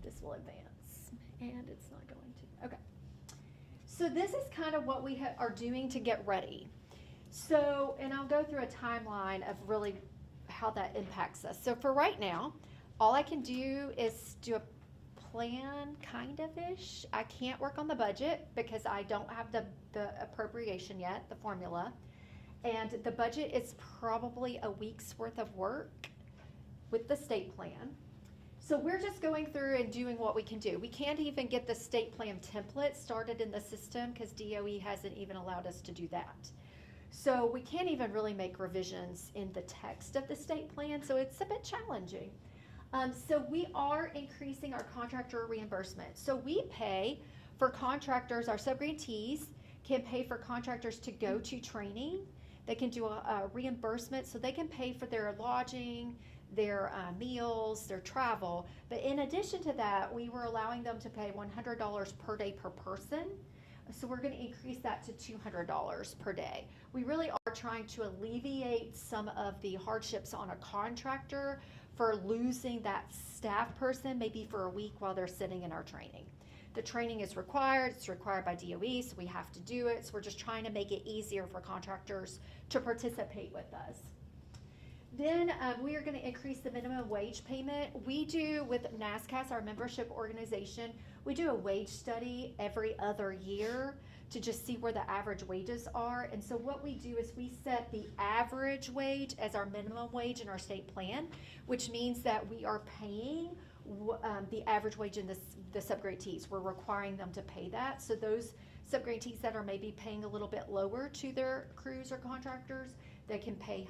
this will advance, and it's not going to. Okay. So this is kind of what we are doing to get ready. So, and I'll go through a timeline of really how that impacts us. So for right now, all I can do is do a plan, kind of-ish. I can't work on the budget because I don't have the appropriation yet, the formula. And the budget is probably a week's worth of work with the state plan. So we're just going through and doing what we can do. We can't even get the state plan template started in the system because DOE hasn't even allowed us to do that. So we can't even really make revisions in the text of the state plan, so it's a bit challenging. So we are increasing our contractor reimbursement. So we pay for contractors, our subgrantees can pay for contractors to go to training. They can do a reimbursement, so they can pay for their lodging, their meals, their travel. But in addition to that, we were allowing them to pay $100 per day per person. So we're going to increase that to $200 per day. We really are trying to alleviate some of the hardships on a contractor for losing that staff person maybe for a week while they're sitting in our training. The training is required, it's required by DOE, so we have to do it. So we're just trying to make it easier for contractors to participate with us. Then we are going to increase the minimum wage payment. We do with NASCAS, our membership organization, we do a wage study every other year to just see where the average wages are. And so what we do is we set the average wage as our minimum wage in our state plan, which means that we are paying the average wage in the subgrantees. We're requiring them to pay that. So those subgrantees that are maybe paying a little bit lower to their crews or contractors, they can pay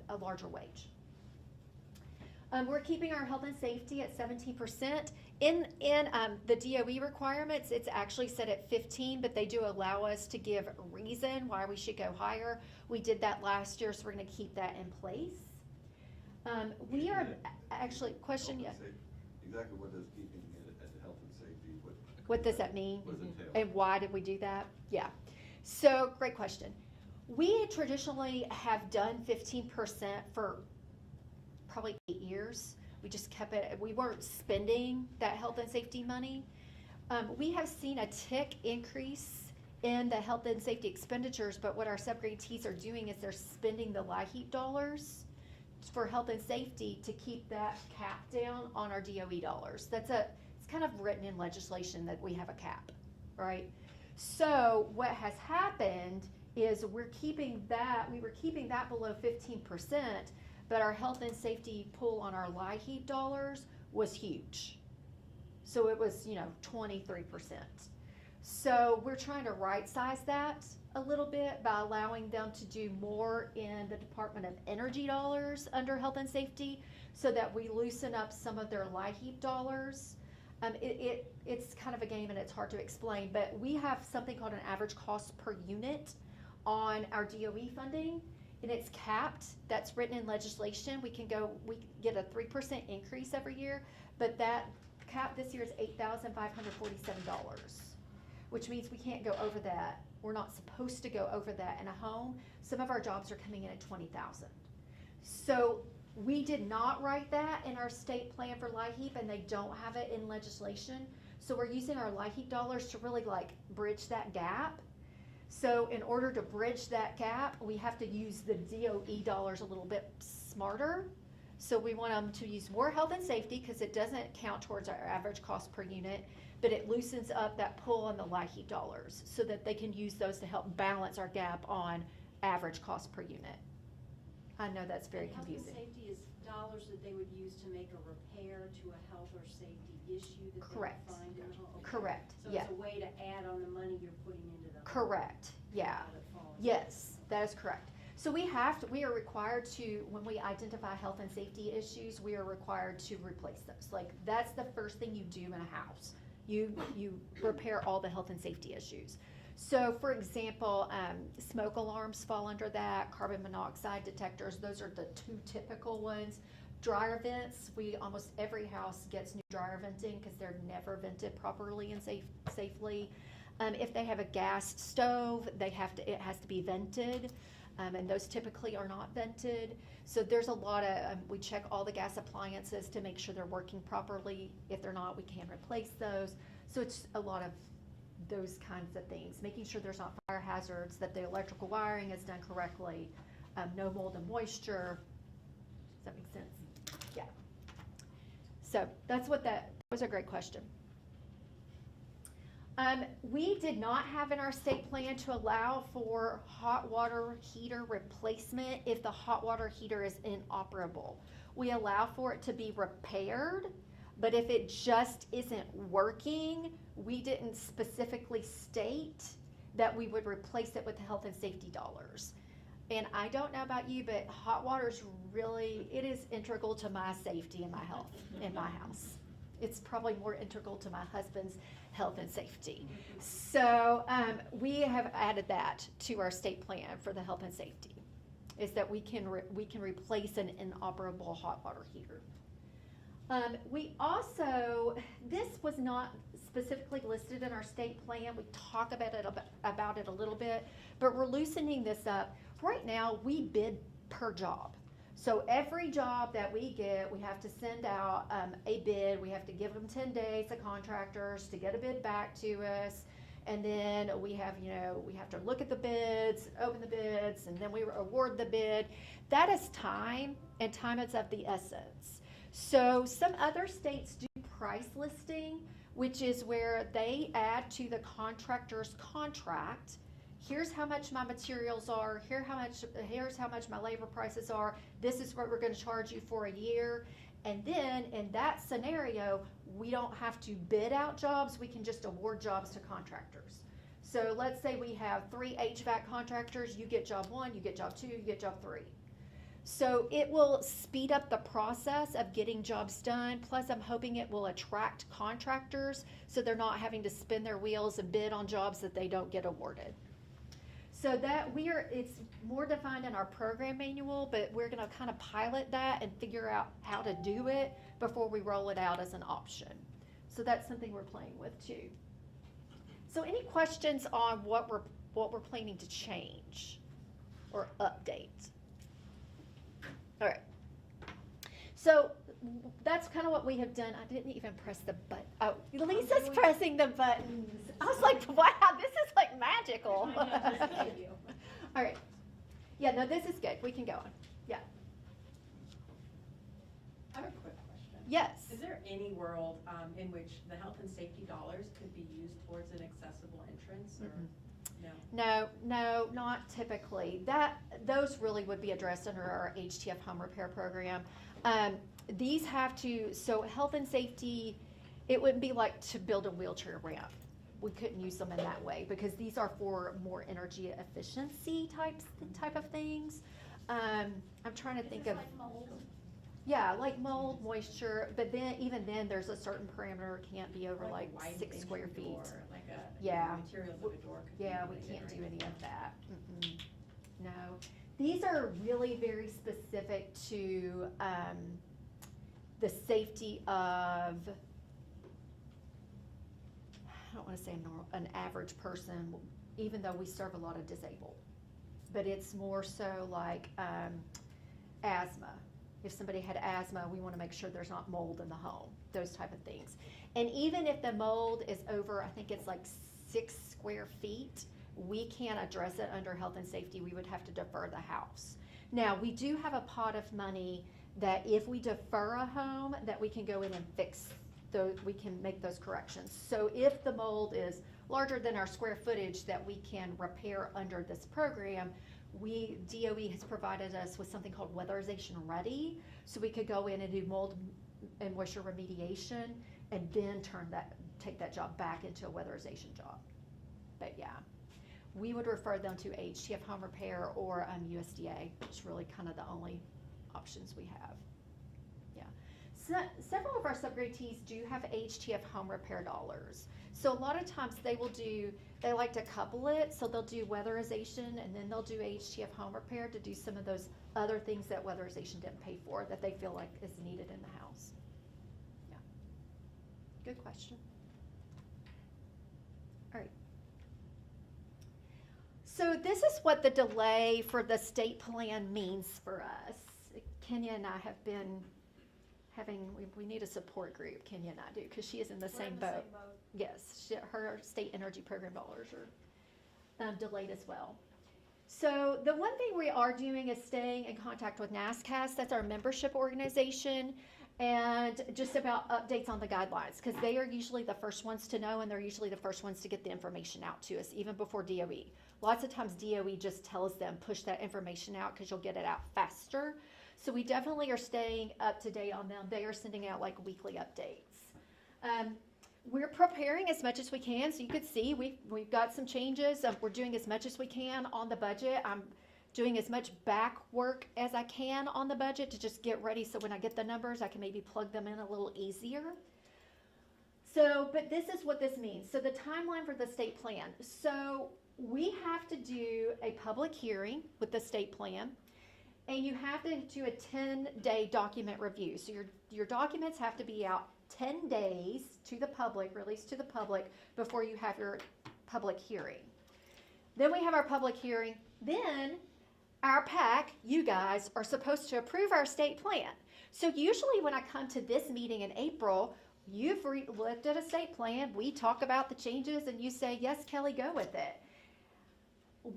a larger wage. We're keeping our health and safety at 17%. In the DOE requirements, it's actually set at 15, but they do allow us to give a reason why we should go higher. We did that last year, so we're going to keep that in place. We are actually, question, yeah. Exactly what does keeping it at health and safety, what does that mean? What does it entail? And why did we do that? Yeah. So, great question. We traditionally have done 15% for probably 8 years. We just kept it, we weren't spending that health and safety money. We have seen a tick increase in the health and safety expenditures, but what our subgrantees are doing is they're spending the LIHEAP dollars for health and safety to keep that cap down on our DOE dollars. It's kind of written in legislation that we have a cap, right? So what has happened is we were keeping that below 15%, but our health and safety pool on our LIHEAP dollars was huge. So it was, 23%. So we're trying to right size that a little bit by allowing them to do more in the Department of Energy dollars under health and safety so that we loosen up some of their LIHEAP dollars. It's kind of a game and it's hard to explain, but we have something called an average cost per unit on our DOE funding, and it's capped. That's written in legislation. We get a 3% increase every year, but that cap this year is $8,547, which means we can't go over that. We're not supposed to go over that in a home. Some of our jobs are coming in at $20,000. So we did not write that in our state plan for LIHEAP, and they don't have it in legislation. So we're using our LIHEAP dollars to really bridge that gap. So in order to bridge that gap, we have to use the DOE dollars a little bit smarter. So we want them to use more health and safety because it doesn't count towards our average cost per unit, but it loosens up that pull on the LIHEAP dollars so that they can use those to help balance our gap on average cost per unit. I know that's very confusing. Health and safety is dollars that they would use to make a repair to a health or safety issue that Correct. they would find in the home. Okay. Correct. So Yeah. it's a way to add on the money you're putting into the home. Correct. Yeah. Have it fall into Yes, that is correct. So we are required to, when we identify health and safety issues, we are required to replace those. That's the first thing you do in a house. You repair all the health and safety issues. So for example, smoke alarms fall under that, carbon monoxide detectors, those are the two typical ones. Dryer vents, almost every house gets new dryer venting because they're never vented properly and safely. If they have a gas stove, it has to be vented. and those typically are not vented. So there's a lot of, we check all the gas appliances to make sure they're working properly. If they're not, we can replace those. So it's a lot of those kinds of things, making sure there's not fire hazards, that the electrical wiring is done correctly, no mold and moisture. Does that make sense? Yeah. So that's what that was a great question. We did not have in our state plan to allow for hot water heater replacement if the hot water heater is inoperable. We allow for it to be repaired, but if it just isn't working, we didn't specifically state that we would replace it with the health and safety dollars. And I don't know about you, but hot water is really, it is integral to my safety and my health in my house. It's probably more integral to my husband's health and safety. So we have added that to our state plan for the health and safety, is that we can replace an inoperable hot water heater. We also, this was not specifically listed in our state plan. We talk about it a little bit, but we're loosening this up. Right now, we bid per job. So every job that we get, we have to send out a bid. We have to give them 10 days to contractors to get a bid back to us. And then we have, we have to look at the bids, open the bids, and then we award the bid. That is time, and time is of the essence. So some other states do price listing, which is where they add to the contractor's contract, here's how much my materials are, here's how much my labor prices are, this is what we're gonna charge you for a year. And then in that scenario, we don't have to bid out jobs, we can just award jobs to contractors. So let's say we have 3 HVAC contractors, you get job 1, you get job 2, you get job 3. So it will speed up the process of getting jobs done, plus I'm hoping it will attract contractors so they're not having to spin their wheels and bid on jobs that they don't get awarded. So that it's more defined in our program manual, but we're gonna kind of pilot that and figure out how to do it before we roll it out as an option. So that's something we're playing with too. So any questions on what we're planning to change or update? All right. So that's kind of what we have done. I didn't even press the button. Oh, Lisa's pressing the buttons. I was like, wow, this is like magical. All right. Yeah, no, this is good. We can go on. Yeah. I have a quick question. Yes. Is there any world in which the health and safety dollars could be used towards an accessible entrance, or no? No, not typically. Those really would be addressed under our HTF home repair program. These have to, so health and safety, it wouldn't be like to build a wheelchair ramp. We couldn't use them in that way because these are for more energy efficiency type of things. I'm trying to think of. Like mold? Yeah, like mold, moisture, but then even then there's a certain parameter, it can't be over like a wide 6 square ranging feet. door, like a, Yeah. materials of a door could be Yeah, we really can't do different. any of that. No. These are really very specific to the safety of, I don't want to say an average person, even though we serve a lot of disabled. But it's more so like asthma. If somebody had asthma, we want to make sure there's not mold in the home, those type of things. And even if the mold is over, I think it's like 6 square feet, we can't address it under health and safety. We would have to defer the house. Now, we do have a pot of money that if we defer a home, that we can go in and fix those, we can make those corrections. So if the mold is larger than our square footage that we can repair under this program, DOE has provided us with something called Weatherization Ready, so we could go in and do mold and moisture remediation and then take that job back into a weatherization job. But yeah, we would refer them to HTF Home Repair or USDA, which is really kind of the only options we have. Yeah, so several of our subgrantees do have HTF Home Repair dollars. So a lot of times they like to couple it, so they'll do weatherization and then they'll do HTF Home Repair to do some of those other things that weatherization didn't pay for that they feel like is needed in the house. Yeah, good question. All right. So this is what the delay for the state plan means for us. Kenya and I have been we need a support group, Kenya and I do, because she is in the same boat. Yes, her state energy program dollars are delayed as well. So the one thing we are doing is staying in contact with NASCAS, that's our membership organization, and just about updates on the guidelines, because they are usually the first ones to know, and they're usually the first ones to get the information out to us, even before DOE. Lots of times DOE just tells them, push that information out because you'll get it out faster. So we definitely are staying up to date on them. They are sending out like weekly updates. We're preparing as much as we can. So you could see we've got some changes. We're doing as much as we can on the budget. I'm doing as much back work as I can on the budget to just get ready. So when I get the numbers, I can maybe plug them in a little easier. So, but this is what this means. So the timeline for the state plan. So we have to do a public hearing with the state plan. And you have to do a 10-day document review. So your documents have to be out 10 days to the public, released to the public, before you have your public hearing. Then we have our public hearing. Then our PAC, you guys, are supposed to approve our state plan. So usually when I come to this meeting in April, you've looked at a state plan, we talk about the changes, and you say, yes, Kelly, go with it.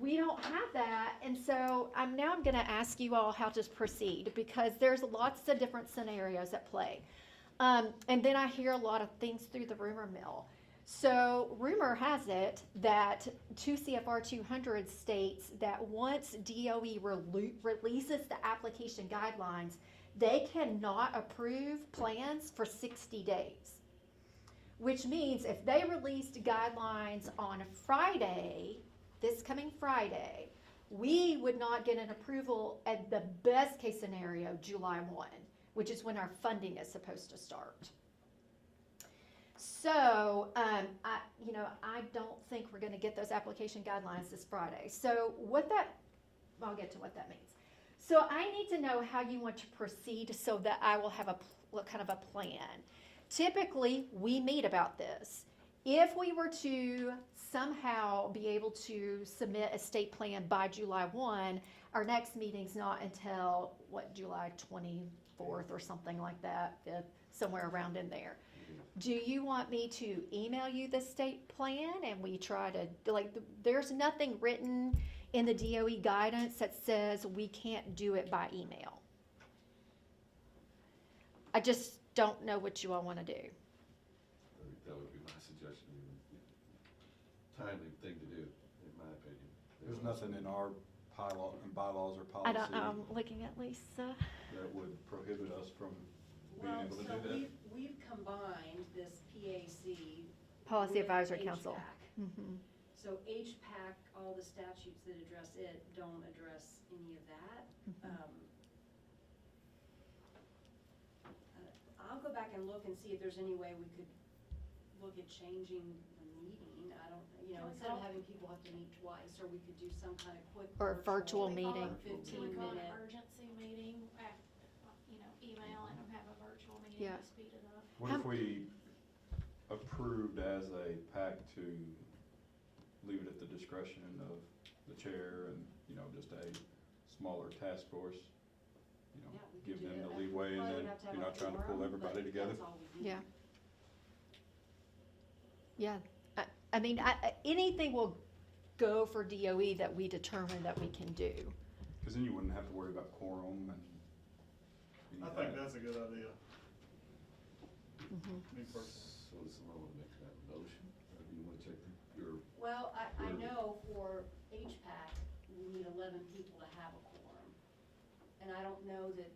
We don't have that, and so I'm going to ask you all how to proceed, because there's lots of different scenarios at play. And then I hear a lot of things through the rumor mill. So rumor has it that 2 CFR 200 states that once DOE releases the application guidelines, they cannot approve plans for 60 days. Which means if they released guidelines on Friday, this coming Friday, we would not get an approval at the best case scenario, July 1, which is when our funding is supposed to start. So, I don't think we're going to get those application guidelines this Friday. So I'll get to what that means. So I need to know how you want to proceed so that I will have kind of a plan. Typically, we meet about this. If we were to somehow be able to submit a state plan by July 1, our next meeting's not until, July 24th or something like that, somewhere around in there. Do you want me to email you the state plan and we try to, there's nothing written in the DOE guidance that says we can't do it by email. I just don't know what you all want to do. I think that would be my suggestion, timely thing to do, in my opinion. There's nothing in our bylaws or I policy don't, I'm looking at Lisa. that would prohibit us from being Well, able to so do that. we've combined this PAC. Policy with Advisory Council. HPAC. Mm-hmm. So HPAC, all the statutes that address it don't address any of that. I'll go back and look and see if there's any way we could look at changing the meeting. I don't, instead of having people have to meet twice, or we could do some kind of quick. Or a virtual We call meeting. it- 15 We call it minute. emergency meeting, email and have a virtual meeting Yeah. to speed it up. What if we approved as a PAC to leave it at the discretion of the chair and, just a smaller task force? Yeah, we could Give do them it. the leeway and Probably then would have to have you're a not trying to pull quorum, everybody but together? that's all we need. Yeah. Yeah. Anything will go for DOE that we determine that we can do. Because then you wouldn't have to worry about quorum and. I think that's a good idea, Mhm. me personally. So does someone want to make that motion, or do you want to check your, Well, I Really? know for HPAC, we need 11 people to have a quorum. And I don't know that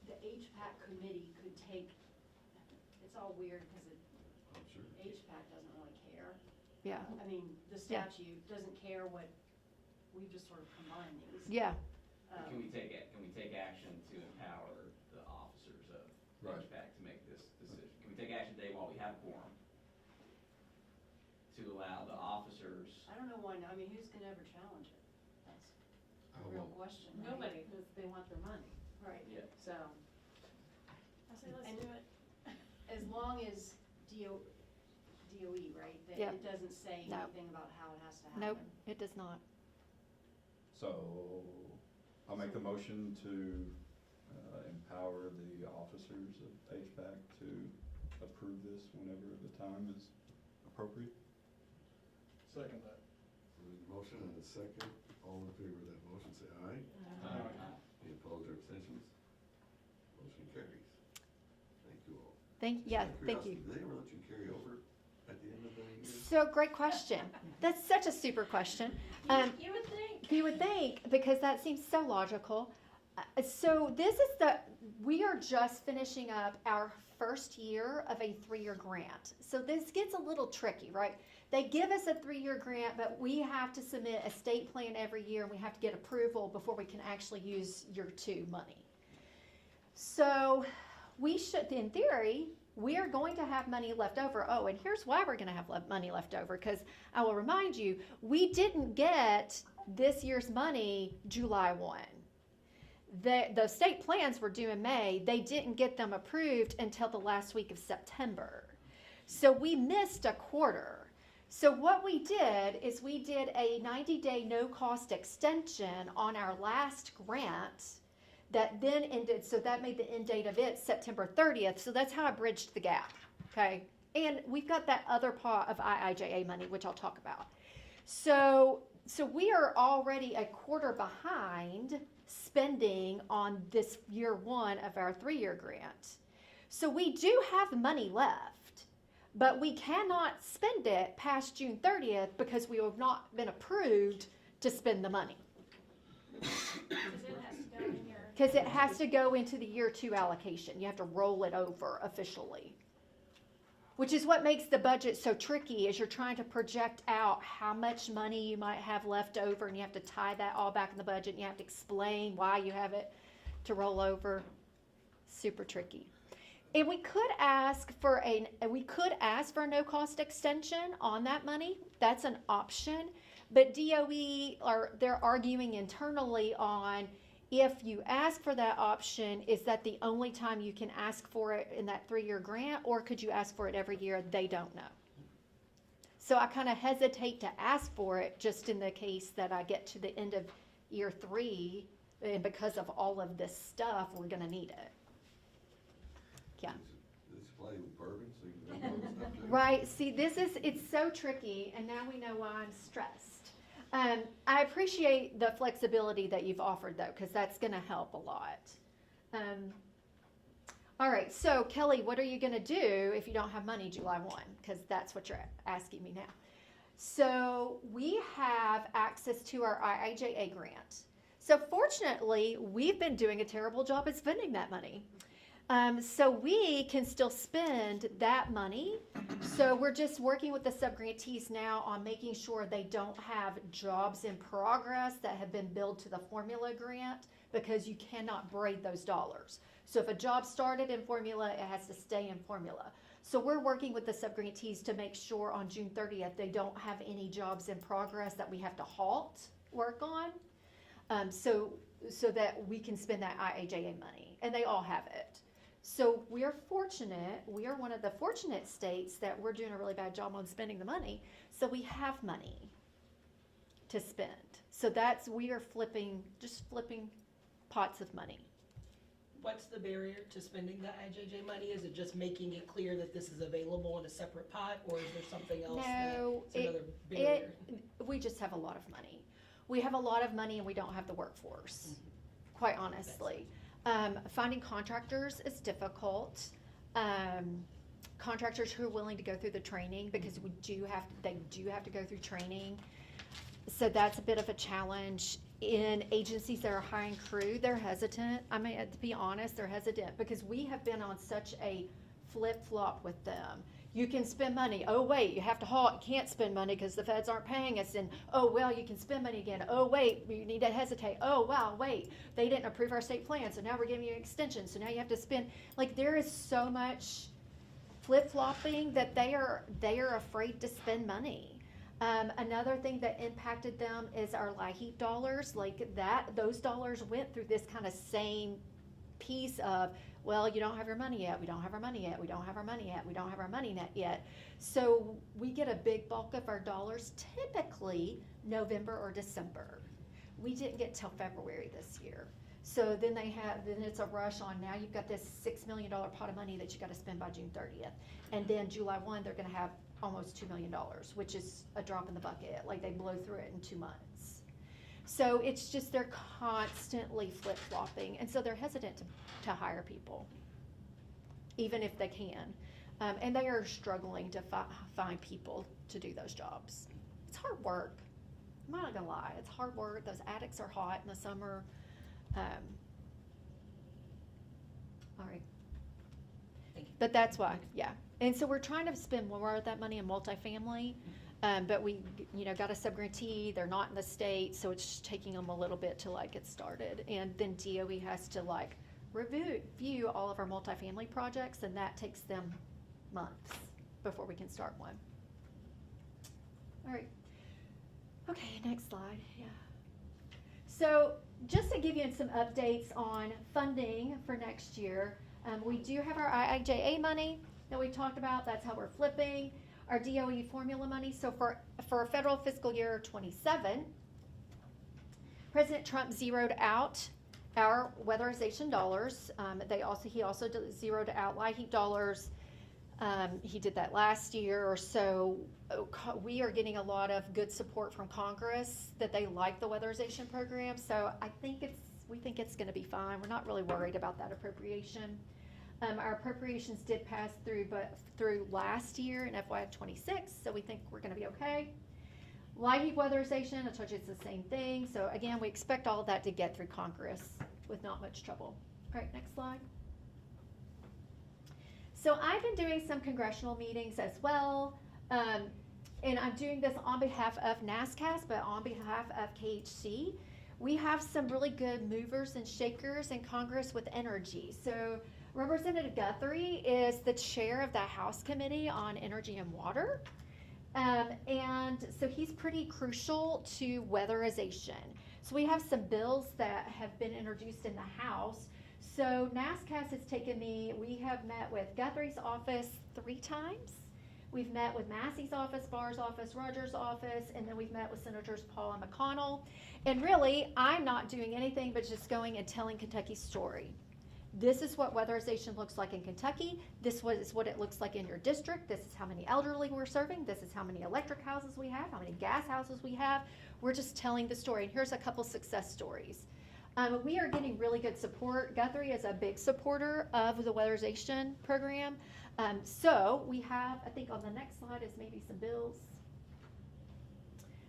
the HPAC committee could take, it's all weird because I'm sure. HPAC doesn't really care. Yeah. I mean, the Yeah. statute doesn't care what, we've just sort of combined these. Yeah. Can we take action to empower the officers of Right. HVAC to make this decision? Can we take action today while we have a quorum? To allow the officers, I don't know why, I mean, who's gonna ever challenge it? That's I a real won't. question. right? Nobody, because they want their money, Right, yeah, so. I say let's And- do it. as long as DOE, right, that Yep. it doesn't say No. anything about how it has to happen. Nope, it does not. So, I'll make the motion to empower the officers of HVAC to approve this whenever the time is appropriate. Second that. There's a motion and a second. All in favor of that motion, say aye. Any opposed or abstentions? Motion carries. Thank you all. Thank you. Do they ever let you carry over at the end of the year? So, great question. That's such a super question. You would think. You would think, because that seems so logical. So we are just finishing up our first year of a 3-year grant. So this gets a little tricky, right? They give us a 3-year grant, but we have to submit a state plan every year, and we have to get approval before we can actually use year 2 money. So we should, in theory, we are going to have money left over. Oh, and here's why we're going to have money left over, because I will remind you, we didn't get this year's money July 1. The state plans were due in May. They didn't get them approved until the last week of September. So we missed a quarter. So what we did is we did a 90-day no-cost extension on our last grant that then ended, so that made the end date of it September 30th. So that's how I bridged the gap, okay? And we've got that other pot of IIJA money, which I'll talk about. So we are already a quarter behind spending on this year 1 of our 3-year grant. So we do have money left, but we cannot spend it past June 30th because we have not been approved to spend the money. Because it has to go into the year 2 allocation. You have to roll it over officially. Which is what makes the budget so tricky, is you're trying to project out how much money you might have left over, and you have to tie that all back in the budget, and you have to explain why you have it to roll over. Super tricky. And we could ask for a no-cost extension on that money. That's an option. But DOE, they're arguing internally on, if you ask for that option, is that the only time you can ask for it in that 3-year grant, or could you ask for it every year? They don't know. So I kind of hesitate to ask for it, just in the case that I get to the end of year 3, and because of all of this stuff, we're going to need it. Yeah. Does it supply you with bourbon so you can drink all this stuff too? Right. See, it's so tricky, and now we know why I'm stressed. I appreciate the flexibility that you've offered, though, because that's going to help a lot. All right, so Kelly, what are you going to do if you don't have money July 1? Because that's what you're asking me now. So we have access to our IIJA grant. So fortunately, we've been doing a terrible job at spending that money. So we can still spend that money. So we're just working with the subgrantees now on making sure they don't have jobs in progress that have been billed to the formula grant, because you cannot braid those dollars. So if a job started in formula, it has to stay in formula. So we're working with the subgrantees to make sure on June 30th they don't have any jobs in progress that we have to halt work on, so that we can spend that IIJA money, and they all have it. So we are fortunate, we are one of the fortunate states that we're doing a really bad job on spending the money, so we have money to spend. So we are flipping pots of money. What's the barrier to spending the IJJ money? Is it just making it clear that this is available in a separate pot, or is there something else No, that's another barrier? we just have a lot of money. We have a lot of money and we don't have the workforce, quite honestly. Finding contractors is difficult. Contractors who are willing to go through the training, because they do have to go through training. So that's a bit of a challenge. In agencies that are hiring crew, they're hesitant. I mean, to be honest, they're hesitant because we have been on such a flip-flop with them. You can spend money. Oh, wait, you have to halt. You can't spend money because the feds aren't paying us. And, oh, well, you can spend money again. Oh, wait, you need to hesitate. Oh, wow, wait, they didn't approve our state plan, so now we're giving you an extension. So now you have to spend. Like, there is so much flip-flopping that they are afraid to spend money. Another thing that impacted them is our LIHEAP dollars. Like those dollars went through this kind of same piece of, well, you don't have your money yet, we don't have our money yet, we don't have our money yet, we don't have our money net yet. So we get a big bulk of our dollars typically November or December. We didn't get till February this year. So then then it's a rush on, now you've got this $6 million pot of money that you gotta spend by June 30th. And then July 1, they're gonna have almost $2 million, which is a drop in the bucket, like they blow through it in 2 months. So it's just, they're constantly flip-flopping, and so they're hesitant to hire people, even if they can. And they are struggling to find people to do those jobs. It's hard work. I'm not gonna lie, it's hard work. Those attics are hot in the summer. All right. Thank you. But that's why, yeah. And so we're trying to spend more of that money in multifamily, but we, got a subgrantee, they're not in the state, so it's just taking them a little bit to like get started. And then DOE has to like review all of our multifamily projects, and that takes them months before we can start one. All right. Okay, next slide, yeah. So just to give you some updates on funding for next year, we do have our IIJA money that we talked about. That's how we're flipping. Our DOE formula money. So for federal fiscal year 27, President Trump zeroed out our weatherization dollars. He also zeroed out LIHEAP dollars. He did that last year or so. We are getting a lot of good support from Congress that they like the weatherization program. So we think it's going to be fine. We're not really worried about that appropriation. Our appropriations did pass through last year in FY26, so we think we're going to be okay. LIHEAP weatherization, I told you it's the same thing. So again, we expect all of that to get through Congress with not much trouble. All right, next slide. So I've been doing some congressional meetings as well, and I'm doing this on behalf of NASCAS, but on behalf of KHC. We have some really good movers and shakers in Congress with energy. So Representative Guthrie is the chair of the House Committee on Energy and Water, and so he's pretty crucial to weatherization. So we have some bills that have been introduced in the House. So NASCAS has taken me, we have met with Guthrie's office 3 times. We've met with Massey's office, Barr's office, Rogers' office, and then we've met with Senators Paul and McConnell. And really, I'm not doing anything but just going and telling Kentucky's story. This is what weatherization looks like in Kentucky. This is what it looks like in your district. This is how many elderly we're serving. This is how many electric houses we have, how many gas houses we have. We're just telling the story. And here's a couple success stories. We are getting really good support. Guthrie is a big supporter of the weatherization program. So we have, I think on the next slide is maybe some bills.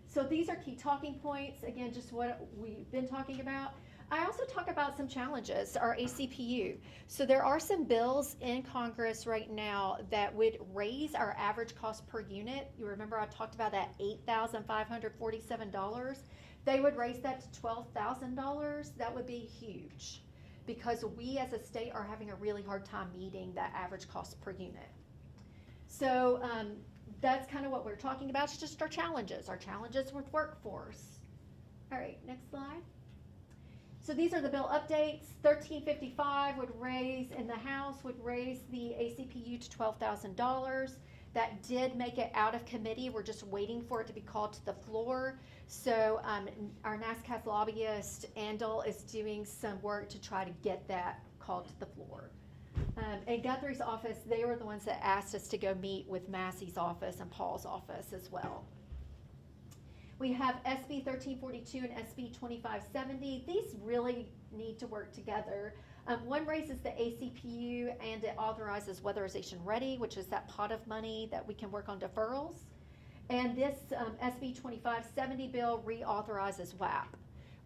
So these are key talking points. Again, just what we've been talking about. I also talk about some challenges, our ACPU. So there are some bills in Congress right now that would raise our average cost per unit. You remember I talked about that $8,547. They would raise that to $12,000. That would be huge because we as a state are having a really hard time meeting that average cost per unit. So that's kind of what we're talking about. It's just our challenges with workforce. All right, next slide. So these are the bill updates. 1355 would raise, in the House, would raise the ACPU to $12,000. That did make it out of committee. We're just waiting for it to be called to the floor. So our NASCAS lobbyist, Andel, is doing some work to try to get that called to the floor. In Guthrie's office, they were the ones that asked us to go meet with Massey's office and Paul's office as well. We have SB 1342 and SB 2570. These really need to work together. One raises the ACPU and it authorizes Weatherization Ready, which is that pot of money that we can work on deferrals. And this SB 2570 bill reauthorizes WAP,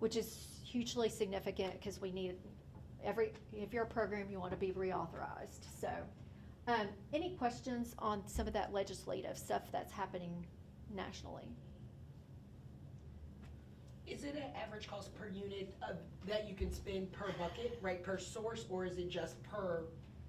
which is hugely significant because we need if you're a program, you want to be reauthorized. So any questions on some of that legislative stuff that's happening nationally? Is it an average cost per unit that you can spend per bucket, right, per source, or is it just per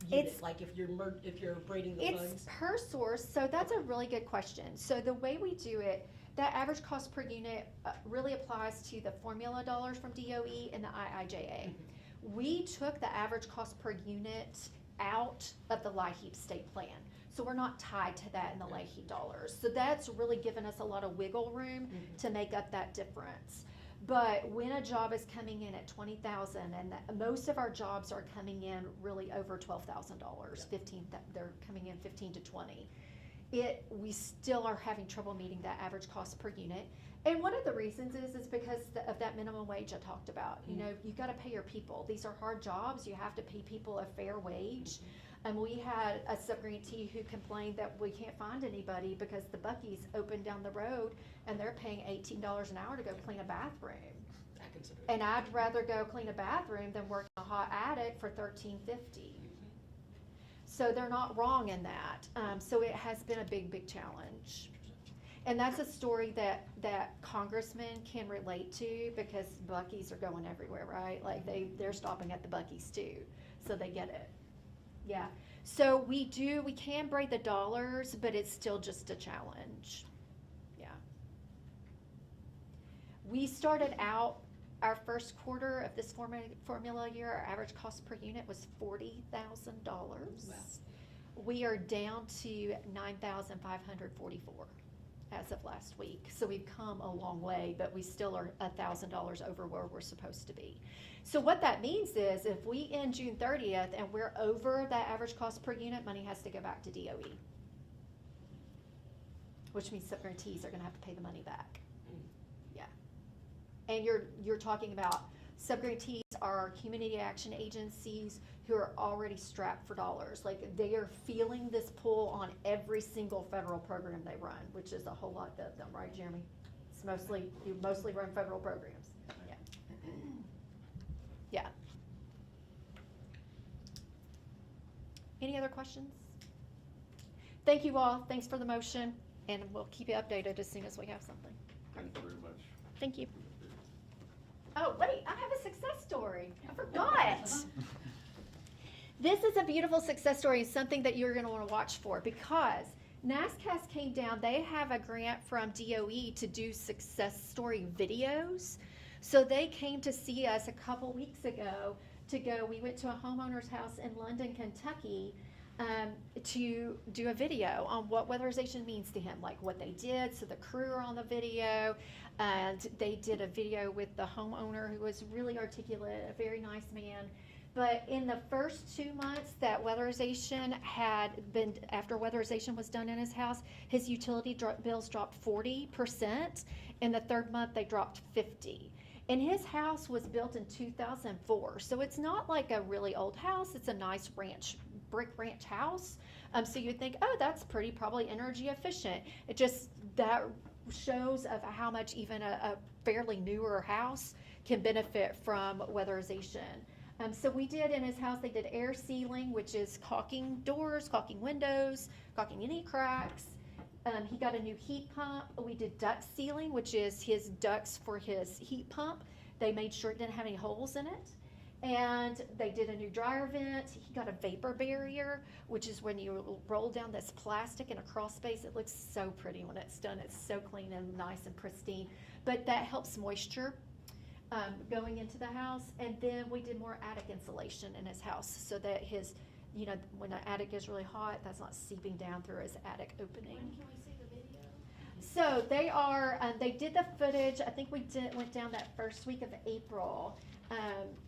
unit? Like if you're braiding the funds? It's per source, so that's a really good question. So the way we do it, that average cost per unit really applies to the formula dollars from DOE and the IIJA. we took the average cost per unit out of the LIHEAP state plan. So we're not tied to that in the LIHEAP dollars. So that's really given us a lot of wiggle room to make up that difference. But when a job is coming in at 20,000, and most of our jobs are coming in really over $12,000, they're coming in 15 to 20. We still are having trouble meeting that average cost per unit. And one of the reasons is because of that minimum wage I talked about. You know, you gotta pay your people. These are hard jobs. You have to pay people a fair wage. And we had a subgrantee who complained that we can't find anybody because the Buc-ee's open down the road and they're paying $18 an hour to go clean a bathroom. I consider it. And I'd rather go clean a bathroom than work in a hot attic for $13.50. So they're not wrong in that. So it has been a big challenge. And that's a story that congressmen can relate to because Buc-ee's are going everywhere, right? Like they're stopping at the Buc-ee's too, so they get it. Yeah, so we can braid the dollars, but it's still just a challenge. Yeah. We started out our first quarter of this formula year, our average cost per unit was $40,000. Wow. We are down to 9,544 as of last week. So we've come a long way, but we still are $1,000 over where we're supposed to be. So what that means is if we end June 30th and we're over that average cost per unit, money has to go back to DOE, which means subgrantees are gonna have to pay the money back. Yeah. And you're talking about subgrantees are community action agencies who are already strapped for dollars. Like they are feeling this pull on every single federal program they run, which is a whole lot of them, right, Jeremy? You mostly run federal programs. Yeah. Yeah. Any other questions? Thank you all. Thanks for the motion, and we'll keep you updated as soon as we have something. Thank you very much. Thank you. Oh, wait, I have a success story. I forgot. This is a beautiful success story, something that you're going to want to watch for because NASCAS came down. They have a grant from DOE to do success story videos. So they came to see us a couple weeks ago we went to a homeowner's house in London, Kentucky, to do a video on what weatherization means to him, like what they did. So the crew are on the video, and they did a video with the homeowner who was really articulate, a very nice man. But in the first 2 months that weatherization after weatherization was done in his house, his utility bills dropped 40%. In the third month, they dropped 50%. And his house was built in 2004, so it's not like a really old house. It's a nice brick ranch house. So you'd think, oh, that's probably energy efficient. That shows of how much even a fairly newer house can benefit from weatherization. So we did in his house, they did air sealing, which is caulking doors, caulking windows, caulking any cracks. He got a new heat pump. We did duct sealing, which is his ducts for his heat pump. They made sure it didn't have any holes in it. And they did a new dryer vent. He got a vapor barrier, which is when you roll down this plastic in a crawl space. It looks so pretty when it's done. It's so clean and nice and pristine. But that helps moisture going into the house. And then we did more attic insulation in his house so that when an attic is really hot, that's not seeping down through his attic opening. When can we see the video? So they did the footage. I think we went down that first week of April.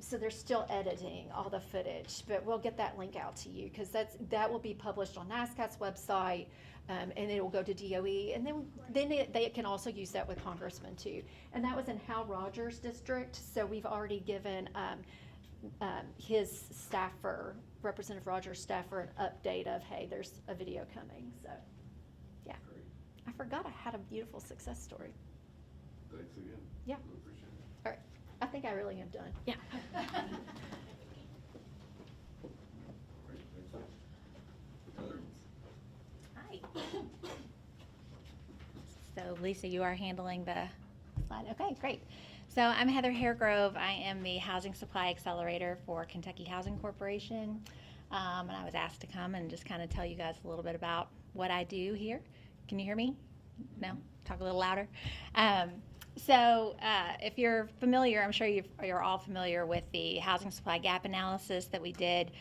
So they're still editing all the footage, but we'll get that link out to you because that will be published on NASCAS's website, and it will go to DOE, and then they can also use that with congressmen too. And that was in Hal Rogers' district, so we've already given his staffer, Representative Rogers' staffer, an update of, hey, there's a video coming. So, yeah. Great. I forgot I had a beautiful success story. Thanks again. Yeah. We appreciate it. All right. I think I really am done. Yeah. Great, thanks. Heather? Hi. So Lisa, you are handling the slide. Okay, great. So I'm Heather Haregrove. I am the Housing Supply Accelerator for Kentucky Housing Corporation. And I was asked to come and just kind of tell you guys a little bit about what I do here. Can you hear me? No? Talk a little louder. So if you're familiar, I'm sure you're all familiar with the housing supply gap analysis that we did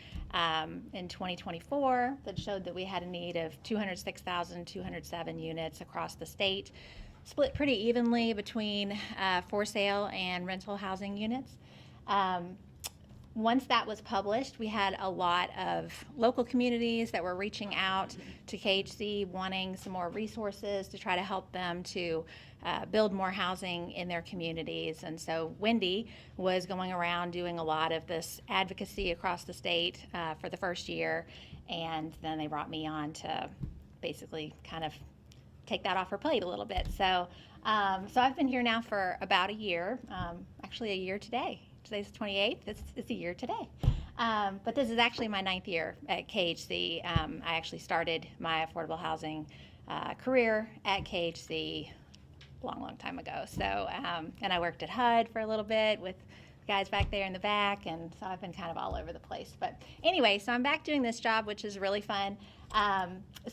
in 2024 that showed that we had a need of 206,207 units across the state, split pretty evenly between for sale and rental housing units. Once that was published, we had a lot of local communities that were reaching out to KHC wanting some more resources to try to help them to build more housing in their communities. And so Wendy was going around doing a lot of this advocacy across the state for the first year, and then they brought me on to basically kind of take that off her plate a little bit. So I've been here now for about a year, actually a year today. Today's the 28th. It's a year today. But this is actually my 9th year at KHC. I actually started my affordable housing career at KHC a long time ago. So, and I worked at HUD for a little bit with the guys back there in the back, and so I've been kind of all over the place. But anyway, so I'm back doing this job, which is really fun.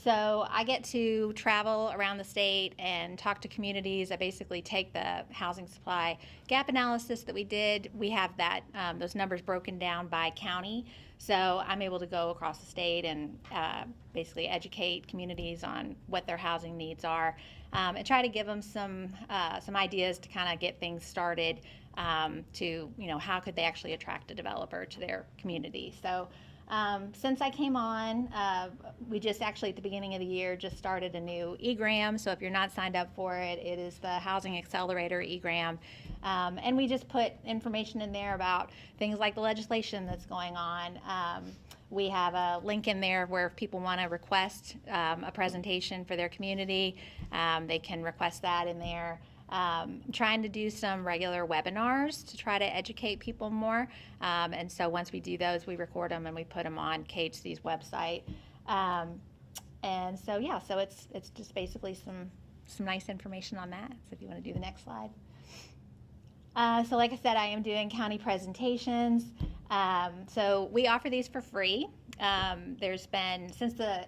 So I get to travel around the state and talk to communities. I basically take the housing supply gap analysis that we did. We have that those numbers broken down by county. So I'm able to go across the state and basically educate communities on what their housing needs are, and try to give them some ideas to kind of get things started. To how could they actually attract a developer to their community? So. Since I came on, we just actually at the beginning of the year just started a new eGram. So if you're not signed up for it, it is the Housing Accelerator eGram. And we just put information in there about things like the legislation that's going on. We have a link in there where if people want to request a presentation for their community, they can request that in there. Trying to do some regular webinars to try to educate people more. And so once we do those, we record them and we put them on KHC's website. And so, yeah, so it's just basically some nice information on that. So if you want to do the next slide. So like I said, I am doing county presentations. So we offer these for free. There's been, since the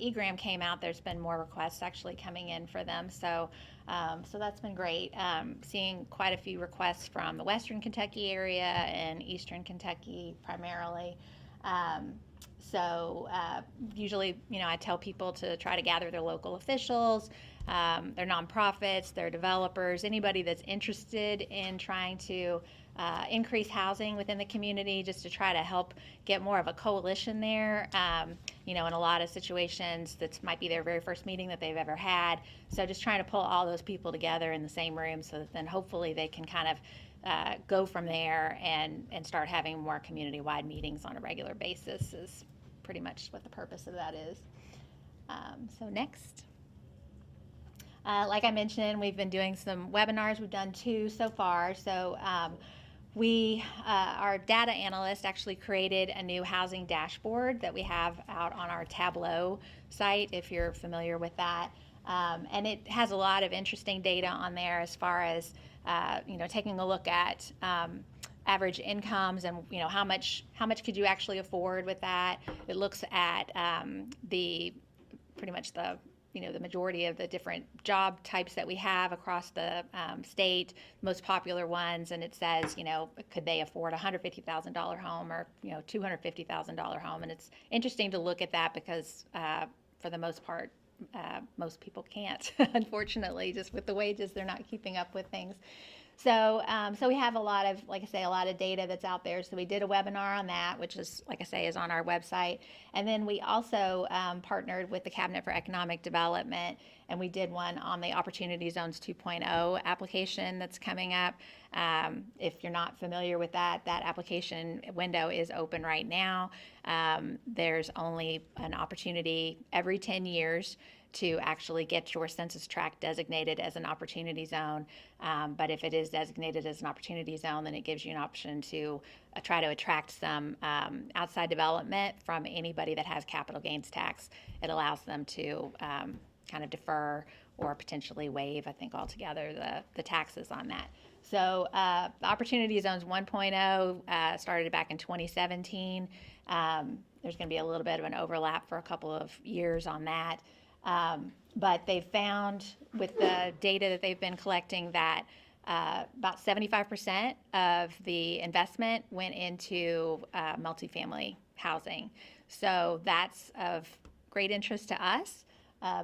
eGram came out, there's been more requests actually coming in for them. So that's been great. Seeing quite a few requests from the Western Kentucky area and Eastern Kentucky primarily. Usually, I tell people to try to gather their local officials, their nonprofits, their developers, anybody that's interested in trying to increase housing within the community, just to try to help get more of a coalition there. In a lot of situations, that might be their very first meeting that they've ever had. So just trying to pull all those people together in the same room so that then hopefully they can kind of go from there and start having more community-wide meetings on a regular basis is pretty much what the purpose of that is. So next. Like I mentioned, we've been doing some webinars. We've done 2 so far. So our data analyst actually created a new housing dashboard that we have out on our Tableau site, if you're familiar with that. And it has a lot of interesting data on there as far as, taking a look at average incomes and, how much could you actually afford with that. It looks at the majority of the different job types that we have across the state, most popular ones, and it says, could they afford a $150,000 home or, $250,000 home? And it's interesting to look at that because for the most part, most people can't, unfortunately, just with the wages, they're not keeping up with things. So we have a lot of, like I say, a lot of data that's out there. So we did a webinar on that, which is, like I say, is on our website. And then we also partnered with the Cabinet for Economic Development, and we did one on the Opportunity Zones 2.0 application that's coming up. If you're not familiar with that application window is open right now. There's only an opportunity every 10 years to actually get your census tract designated as an opportunity zone. But if it is designated as an opportunity zone, then it gives you an option to try to attract some outside development from anybody that has capital gains tax. It allows them to kind of defer or potentially waive, I think, altogether the taxes on that. So the Opportunity Zones 1.0 started back in 2017. There's going to be a little bit of an overlap for a couple of years on that. But they've found with the data that they've been collecting that about 75% of the investment went into multifamily housing. So that's of great interest to us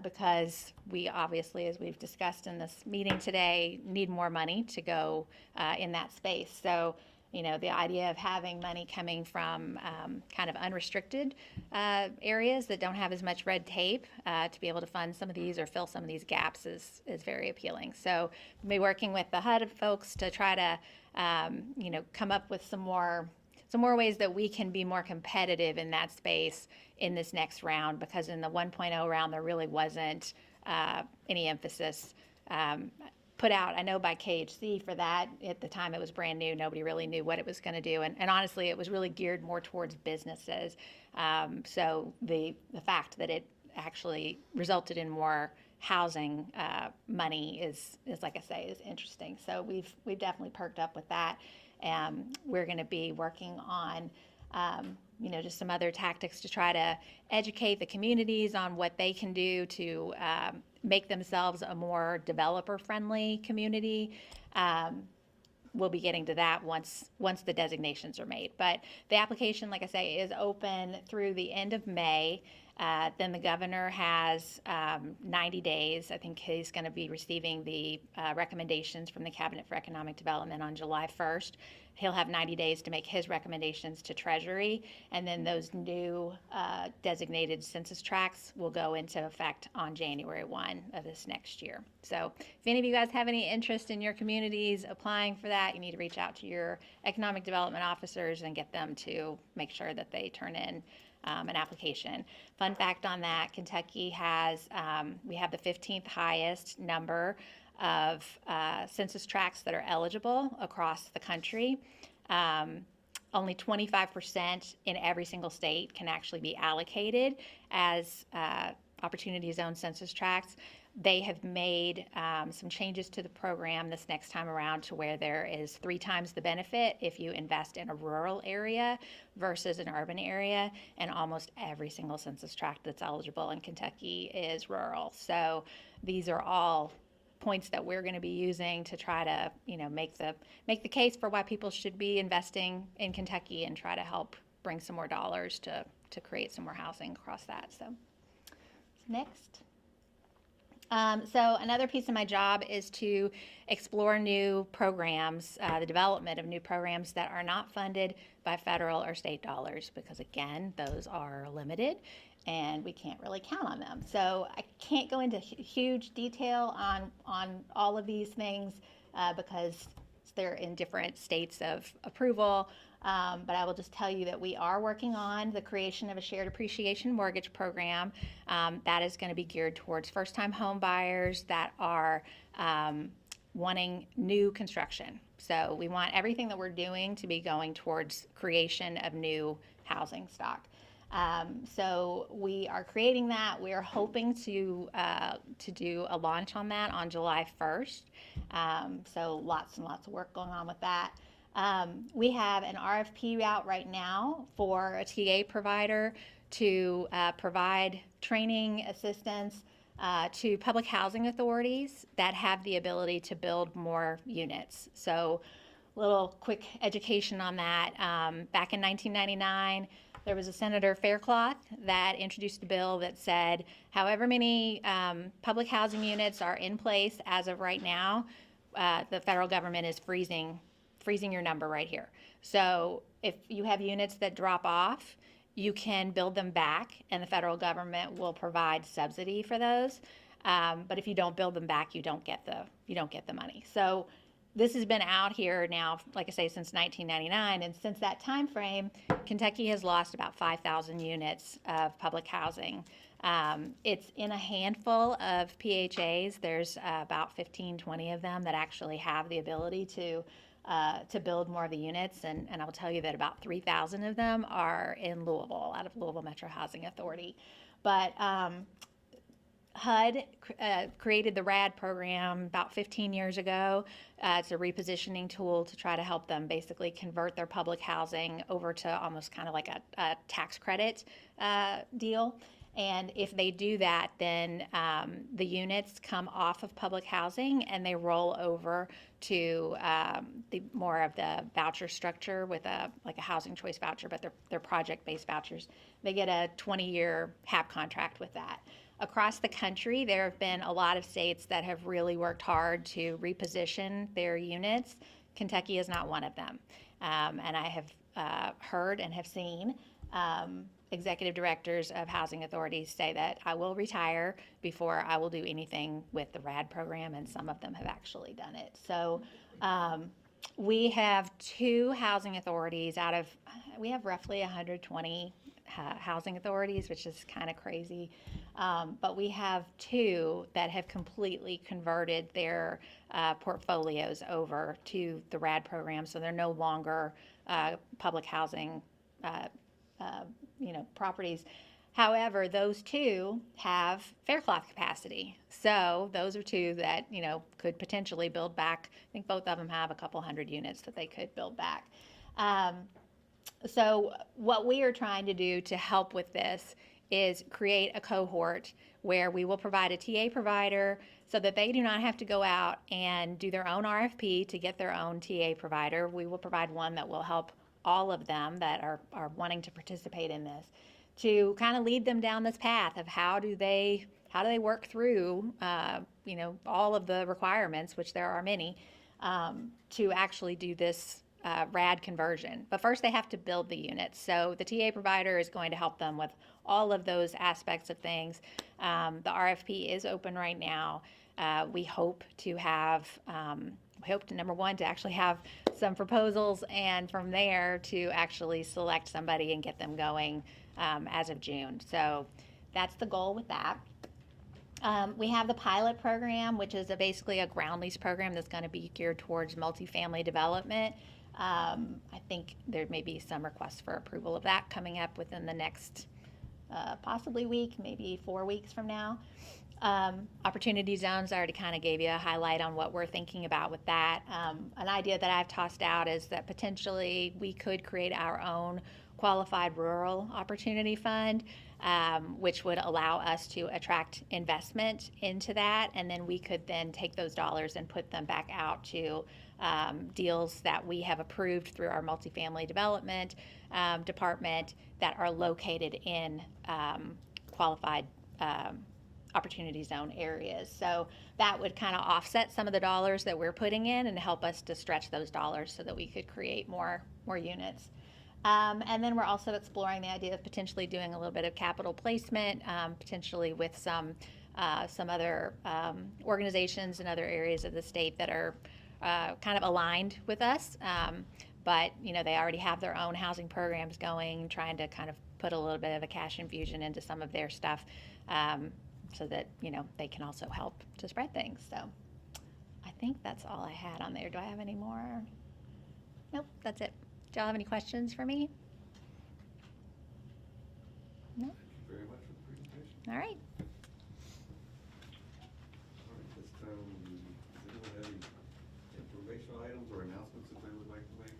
because we obviously, as we've discussed in this meeting today, need more money to go in that space. So, you know, the idea of having money coming from kind of unrestricted areas that don't have as much red tape to be able to fund some of these or fill some of these gaps is very appealing. So we'll be working with the HUD folks to try to, you know, come up with some more ways that we can be more competitive in that space in this next round, because in the 1.0 round, there really wasn't any emphasis put out, I know, by KHC for that. At the time, it was brand new. Nobody really knew what it was going to do. And honestly, it was really geared more towards businesses. So the fact that it actually resulted in more housing money is, like I say, is interesting. So we've definitely perked up with that. We're going to be working on you know, just some other tactics to try to educate the communities on what they can do to make themselves a more developer-friendly community. We'll be getting to that once the designations are made. But the application, like I say, is open through the end of May. Then the governor has 90 days. I think he's going to be receiving the recommendations from the Cabinet for Economic Development on July 1st. He'll have 90 days to make his recommendations to Treasury, and then those new designated census tracts will go into effect on January 1 of this next year. So if any of you guys have any interest in your communities applying for that, you need to reach out to your economic development officers and get them to make sure that they turn in an application. Fun fact on that, Kentucky has, we have the 15th highest number of census tracts that are eligible across the country. Only 25% in every single state can actually be allocated as Opportunity Zone census tracts. They have made some changes to the program this next time around to where there is 3 times the benefit if you invest in a rural area versus an urban area, and almost every single census tract that's eligible in Kentucky is rural. So these are all points that we're going to be using to try to, you know, make the case for why people should be investing in Kentucky and try to help bring some more dollars to create some more housing across that. So next. So another piece of my job is to explore new programs, the development of new programs that are not funded by federal or state dollars, because again, those are limited and we can't really count on them. So I can't go into huge detail on all of these things because they're in different states of approval. But I will just tell you that we are working on the creation of a shared appreciation mortgage program that is going to be geared towards first-time home buyers that are wanting new construction. So we want everything that we're doing to be going towards creation of new housing stock. So we are creating that. We are hoping to do a launch on that on July 1st. So lots and lots of work going on with that. We have an RFP out right now for a TA provider to provide training assistance to public housing authorities that have the ability to build more units. So little quick education on that. Back in 1999, there was a Senator Faircloth that introduced a bill that said however many public housing units are in place as of right now, the federal government is freezing your number right here. So if you have units that drop off, you can build them back and the federal government will provide subsidy for those. But if you don't build them back, you don't get the money. So this has been out here now, like I say, since 1999, and since that time frame, Kentucky has lost about 5,000 units of public housing. It's in a handful of PHAs. There's about 15, 20 of them that actually have the ability to build more of the units, and I'll tell you that about 3,000 of them are in Louisville, out of Louisville Metro Housing Authority. But HUD created the RAD program about 15 years ago. It's a repositioning tool to try to help them basically convert their public housing over to almost kind of like a tax credit deal. And if they do that, then the units come off of public housing and they roll over to the more of the voucher structure with a housing choice voucher, but they're project-based vouchers. They get a 20-year HAP contract with that. Across the country, there have been a lot of states that have really worked hard to reposition their units. Kentucky is not one of them. And I have heard and have seen executive directors of housing authorities say that I will retire before I will do anything with the RAD program, and some of them have actually done it. So we have 2 housing authorities we have roughly 120 housing authorities, which is kind of crazy. But we have 2 that have completely converted their portfolios over to the RAD program, so they're no longer public housing properties. However, those 2 have Faircloth capacity. So those are 2 that, could potentially build back. I think both of them have a couple hundred units that they could build back. So what we are trying to do to help with this is create a cohort where we will provide a TA provider so that they do not have to go out and do their own RFP to get their own TA provider. We will provide one that will help all of them that are wanting to participate in this, to kind of lead them down this path of how do they work through all of the requirements, which there are many, to actually do this RAD conversion. But first they have to build the units. So the TA provider is going to help them with all of those aspects of things. The RFP is open right now. We hope to have number one, to actually have some proposals, and from there to actually select somebody and get them going as of June. So that's the goal with that. We have the pilot program, which is basically a ground lease program that's going to be geared towards multifamily development. I think there may be some requests for approval of that coming up within the next possibly week, maybe 4 weeks from now. Opportunity zones, I already kind of gave you a highlight on what we're thinking about with that. An idea that I've tossed out is that potentially we could create our own qualified rural opportunity fund, which would allow us to attract investment into that, and then we could then take those dollars and put them back out to deals that we have approved through our multifamily development department that are located in qualified opportunity zone areas. So that would kind of offset some of the dollars that we're putting in and help us to stretch those dollars so that we could create more units. And then we're also exploring the idea of potentially doing a little bit of capital placement, potentially with some other organizations in other areas of the state that are kind of aligned with us. But they already have their own housing programs going, trying to kind of put a little bit of a cash infusion into some of their stuff, so that they can also help to spread things. So I think that's all I had on there. Do I have any more? Nope, that's it. Do y'all have any questions for me? No? Thank you very much for the presentation. All right. All right, this time, does anyone have any informational items or announcements that they would like to make?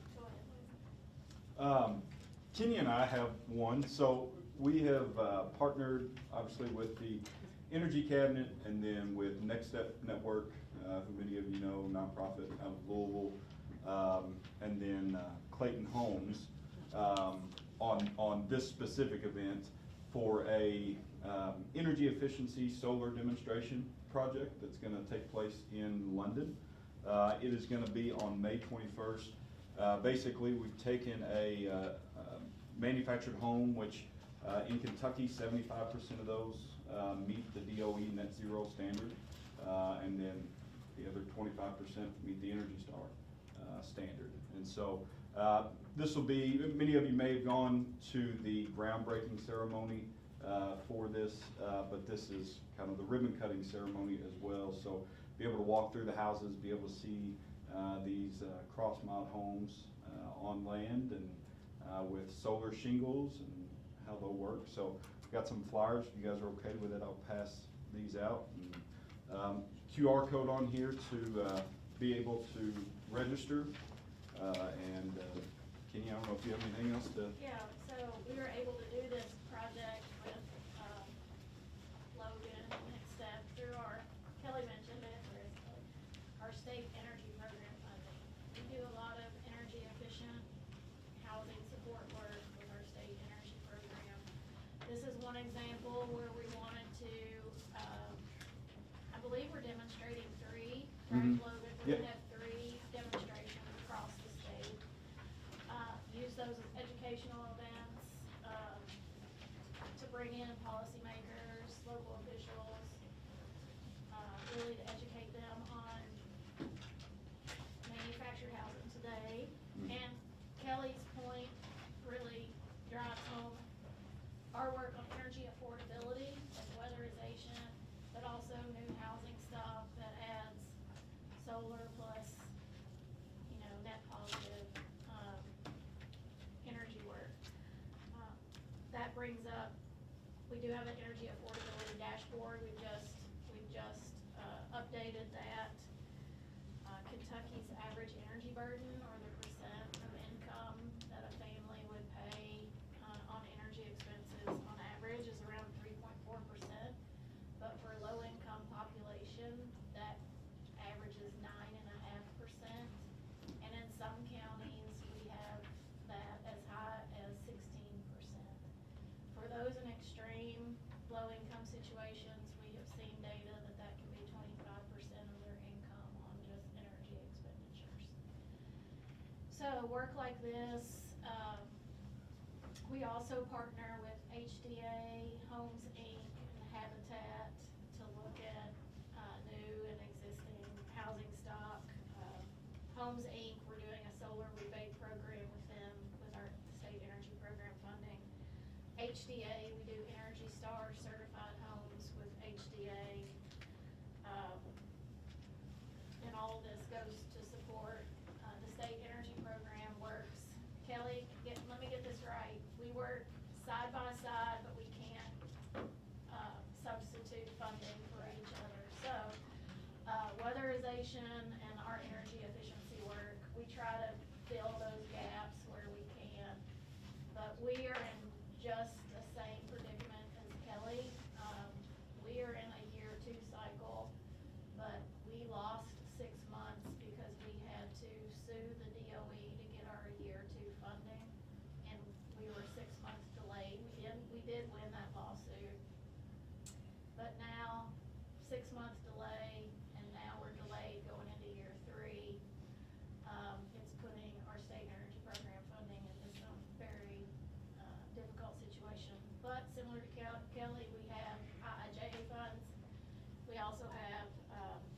Kenny and I have one. So we have partnered, obviously, with the Energy Cabinet and then with Next Step Network, who many of you know, nonprofit out of Louisville, and then Clayton Homes, on this specific event for a energy efficiency solar demonstration project that's going to take place in London. It is going to be on May 21st. Basically, we've taken a manufactured home, which in Kentucky, 75% of those meet the DOE net zero standard, and then the other 25% meet the Energy Star standard. And so this will be, many of you may have gone to the groundbreaking ceremony for this, but this is kind of the ribbon cutting ceremony as well. So be able to walk through the houses, be able to see these cross-mount homes on land and with solar shingles and how they'll work. So I've got some flyers. If you guys are okay with it, I'll pass these out. And, QR code on here to be able to register. And Kenny, I don't know if you have anything else to. Yeah, so we were able to do this project with, support work with our state energy program. This is one example where we wanted to, I believe we're demonstrating 3, right, Mhm. Logan? We're Yep. gonna have 3 demonstrations across the state. Use those as educational events, to bring in policymakers, local officials, really to educate them on manufactured housing today. Mhm. And Kelly's point really drives home our work on energy affordability and weatherization, but also new housing stock that adds solar plus, net positive, energy work. That brings up, we do have an energy affordability dashboard, we've just updated that. Kentucky's average energy burden, or the percent of income that a family would pay on energy expenses on average, is around 3.4%. But for low-income population, that average is 9.5%. And in some counties, we have that as high as 16%. For those in extreme low-income situations, we have seen data that can be 25% of their income on just energy expenditures. So work like this, we also partner with HDA, Homes Inc., and Habitat to look at new and existing housing stock. Homes Inc., we're doing a solar rebate program with them with our state energy program funding. HDA, we do Energy Star certified homes with HDA. And all of this goes to support the state energy program works. Kelly, let me get this right. We work side by side, but we can't substitute funding for each other. So weatherization and our energy efficiency work, we try to fill those gaps where we can. But we are in just the same predicament as Kelly. We are in a year 2 cycle, but we lost 6 months because we had to sue the DOE to get our year 2 funding, and we were 6 months delayed. We did win that lawsuit, but now 6 months delay, and now we're delayed going into year 3. It's putting our state energy program funding into some very difficult situation. But similar to Kelly, we have IIJA funds. We also have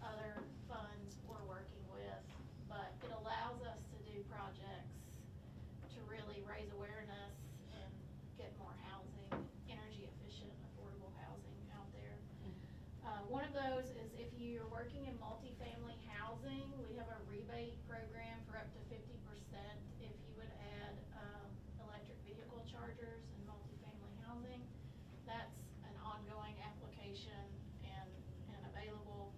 other funds we're working with, but it allows us to do projects to really raise awareness and get more housing, energy efficient, affordable housing out there. One of those is if you're working in multifamily housing, we have a rebate program for up to 50% if you would add electric vehicle chargers in multifamily housing. That's an ongoing application and available.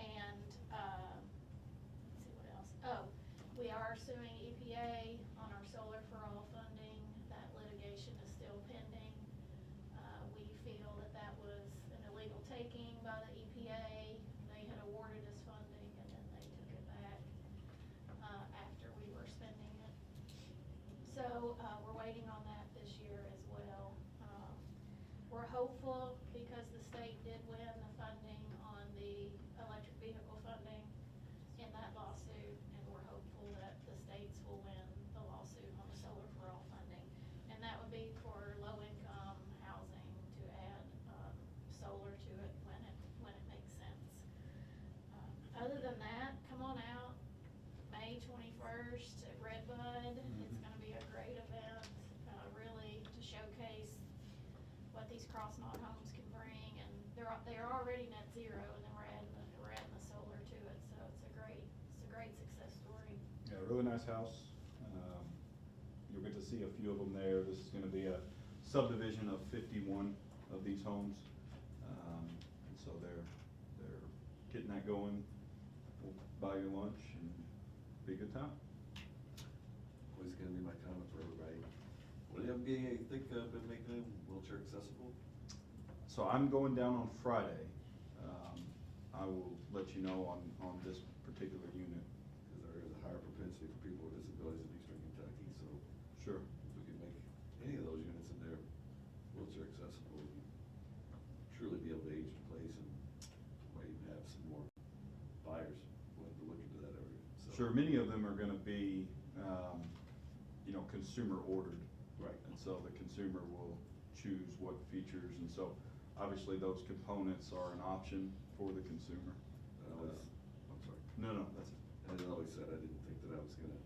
And let's see what else. Oh, we are suing EPA on our Solar for All funding. That litigation is still pending. We feel that was an illegal taking by the EPA. They had awarded us funding and then they took it back after we were spending it. So we're waiting on that this year as well. We're hopeful because the state did win the funding on the electric vehicle funding in that lawsuit, and we're hopeful that the states will win the lawsuit on the Solar for All funding. And that would be for low-income housing to add solar to it when it makes sense. Other than that, come on out, May 21st at Redbud. It's gonna be a great event, really to showcase what these cross-knot homes can bring, and they're already net zero, and then we're adding the solar to it, so it's a great success story. Yeah, really nice house. You'll get to see a few of them there. This is gonna be a subdivision of 51 of these homes. And so they're getting that going. We'll buy you lunch and be a good time. Always gonna be my comment for everybody. Will the MBA think of and make them wheelchair accessible? So I'm going down on Friday. I will let you know on this particular unit. Because there is a higher propensity for people with disabilities in Eastern Kentucky, so. Sure. Sure, many of them are gonna be, consumer ordered. Right. And so the consumer will choose what features, and so obviously those components are an option for the consumer. I'm sorry. No, that's it. As I always said, I didn't think that I was gonna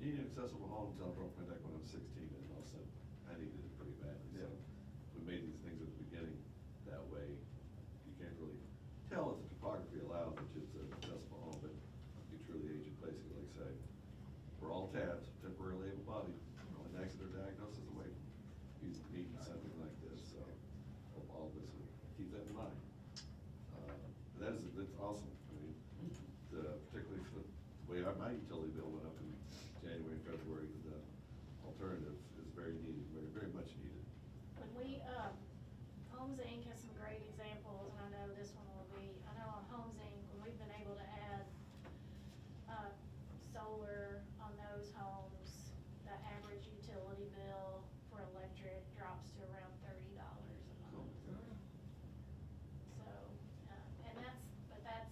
need an accessible home until I broke my neck when I was 16, and all of a sudden, I needed it pretty badly. So we made these things at the beginning, that way you can't really tell if the topography allows that it's an accessible home, but you truly age in place, like I say. We're all tabs, temporarily able-bodied, an accident or diagnosis away from needing something like this, so hope all of us will keep that in mind. That's awesome. I mean, particularly for the way my utility bill went up in January and February, the alternative is very needed, very, very much needed. When we, Homes Inc. has some great examples, and I know this one will be, I know on Homes Inc., when we've been able to add, solar on those homes, the average utility bill for electric drops to around $30 a month. So, and that's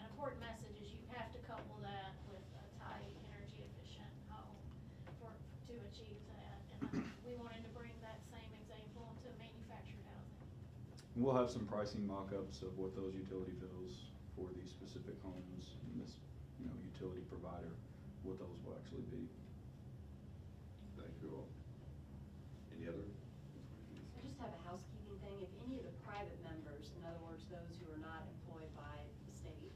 an important message, is you have to couple that with a tight, energy efficient home to achieve that. And we wanted to bring that same example to manufactured housing. We'll have some pricing mock-ups of what those utility bills for these specific homes and this, utility provider, what those will actually be. Thank you all. Any other? I just have a housekeeping thing. If any of the private members, in other words, those who are not employed by the state,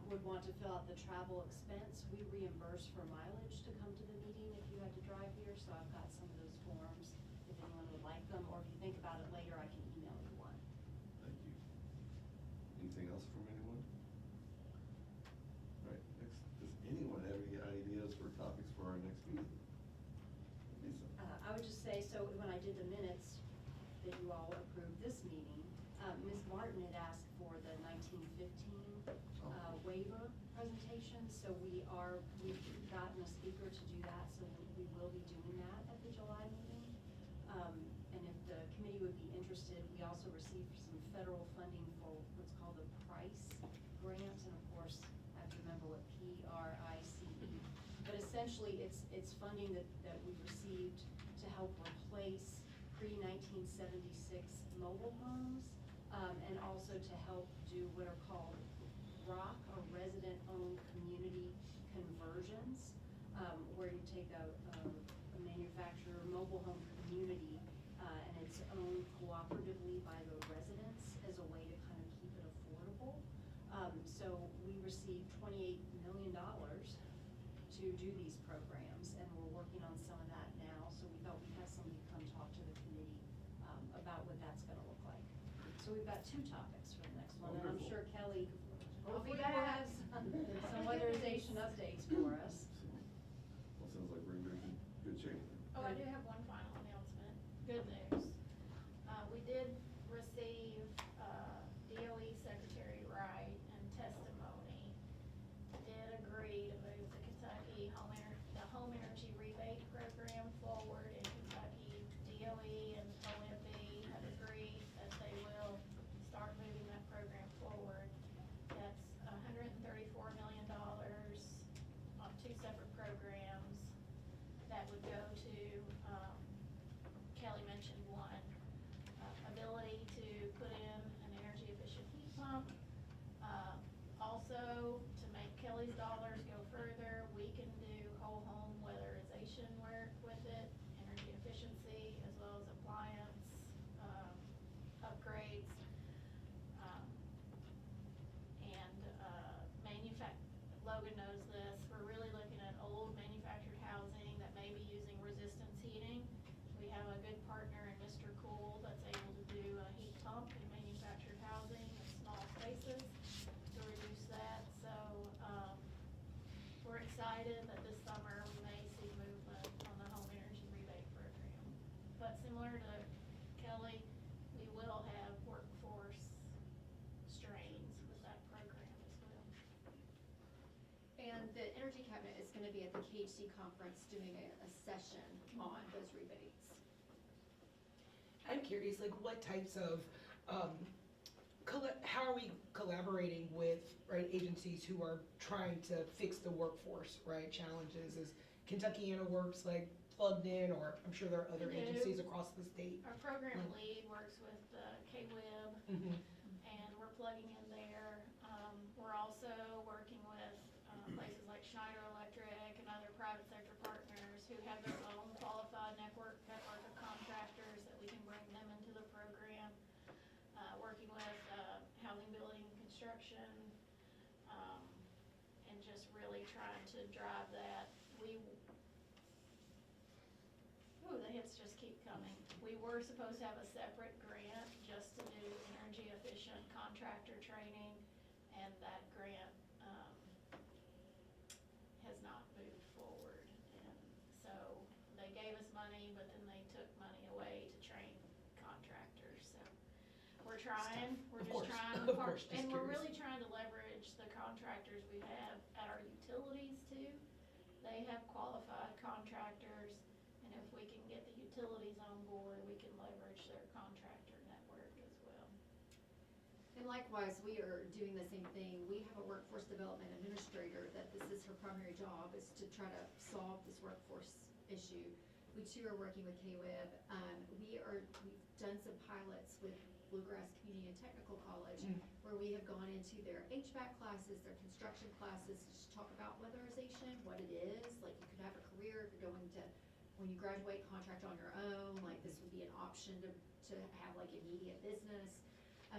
would want to fill out the travel expense, we reimburse for mileage to come to the meeting if you had to drive here. So I've got some of those forms, if anyone would like them, or if you think about it later, I can email you one. Thank you. Anything else from anyone? All right, next, does anyone have any ideas for topics for our next meeting? Lisa? I would just say, so when I did the minutes that you all approved this meeting, Ms. Martin had asked for the 1915 waiver presentation, so we've gotten a speaker to do that, so we will be doing that at the July meeting. And if the committee would be interested, we also received some federal funding for what's called the PRICE grant, and of course, I have to remember what PRICE. But essentially, it's funding that we received to help replace pre-1976 mobile homes, and also to help do what are called ROC, or resident-owned community conversions, where you take a manufacturer mobile home community, and it's owned cooperatively by the residents as a way to kind of keep it affordable. So we received $28 million to do these programs, and we're working on some of that now, so we thought we'd have somebody come talk to the committee about what that's gonna look like. So we've got two topics for the next one, and I'm Wonderful. sure Kelly hopefully will back. have some weatherization updates for us. Well, sounds like we're in very good shape. Oh, I do have one final announcement. Good news. We did receive, DOE Secretary Wright and testimony did agree to move the Kentucky the home energy rebate program forward in Kentucky. DOE and OMB have agreed that they will start moving that program forward. That's $134 million on two separate programs that would go to, Kelly mentioned one, ability to put in an energy efficient heat pump. Also, to make Kelly's dollars go further, we can do whole home weatherization work with it, energy efficiency, as well as appliance, upgrades. Logan knows this, we're really looking at old manufactured housing that may be using resistance heating. We have a good partner in Mr. Cool that's able to do a heat pump in manufactured housing in small spaces to reduce that. So, we're excited that this summer we may see movement on the home energy rebate program. But similar to Kelly, we will have workforce strains with that program as well. And the Energy Cabinet is gonna be at the KHC conference doing a session on those rebates. I'm curious, like, what types of, how are we collaborating with, right, agencies who are trying to fix the workforce, right, challenges. Is Kentuckiana Works like plugged in, or I'm sure there are other We do. agencies across the state? Our program lead works with K-Web, Mhm. and we're plugging in there. We're also working with places like Schneider Electric and other private sector partners who have their own qualified network of contractors that we can bring them into the program. Working with housing, building, and construction, and just really trying to drive that. The hits just keep coming. We were supposed to have a separate grant just to do energy efficient contractor training, and that grant, has not moved forward. And so they gave us money, but then they took money away to train contractors, so. We're trying, we're Of just course, trying, of course, just and we're curious. really trying to leverage the contractors we have at our utilities too. They have qualified contractors, and if we can get the utilities on board, we can leverage their contractor network as well. And likewise, we are doing the same thing. We have a workforce development administrator that this is her primary job, is to try to solve this workforce issue. We too are working with K-Web. We've done some pilots with Bluegrass Community and Technical College, where we have gone into their HVAC classes, their construction classes, to just talk about weatherization, what it is. Like, you could have a career if you're going to, when you graduate, contract on your own, like this would be an option to have like immediate business.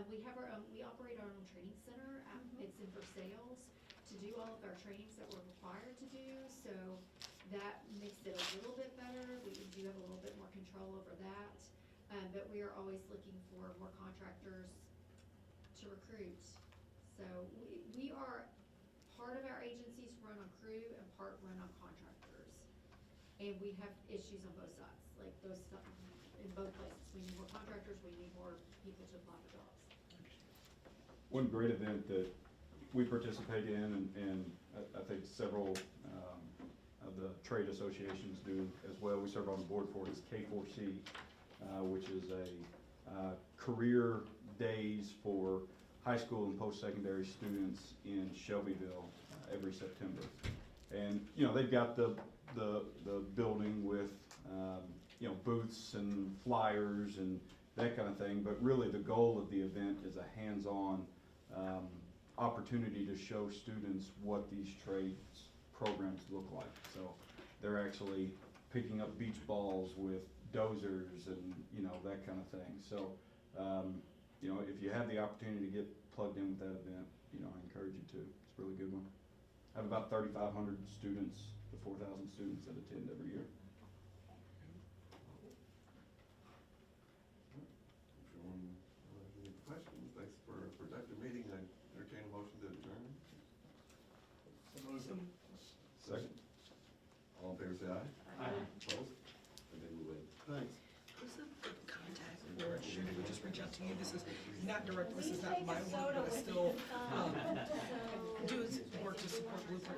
We have our own, we operate our own training center. It's in Versailles to do all of our trainings that we're required to do. So that makes it a little bit better. We do have a little bit more control over that. But we are always looking for more contractors to recruit. So we are, part of our agencies run on crew and part run on contractors. And we have issues on both sides, like those, in both places. We need more contractors, we need more people to apply for jobs. One great event that we participate in, and I think several of the trade associations do as well, we serve on the board for, is K4C, which is a career days for high school and post-secondary students in Shelbyville every September. And, you know, they've got the building with, you know, booths and flyers and that kind of thing, but really the goal of the event is a hands-on opportunity to show students what these trades programs look like. So they're actually picking up beach balls with dozers and, you know, that kind of thing. So, you know, if you have the opportunity to get plugged in with that event, you know, I encourage you to. It's a really good one. I have about 3,500 students to 4,000 students that attend every year. If anyone has any questions, thanks for a productive meeting. I entertain a motion to adjourn. Second. All in favor, say aye. Aye. Opposed? And then we win. Thanks. Who's the contact for Sherry? We just reach out to you. This is not direct, this is not my work, but I still do work to support Blueprint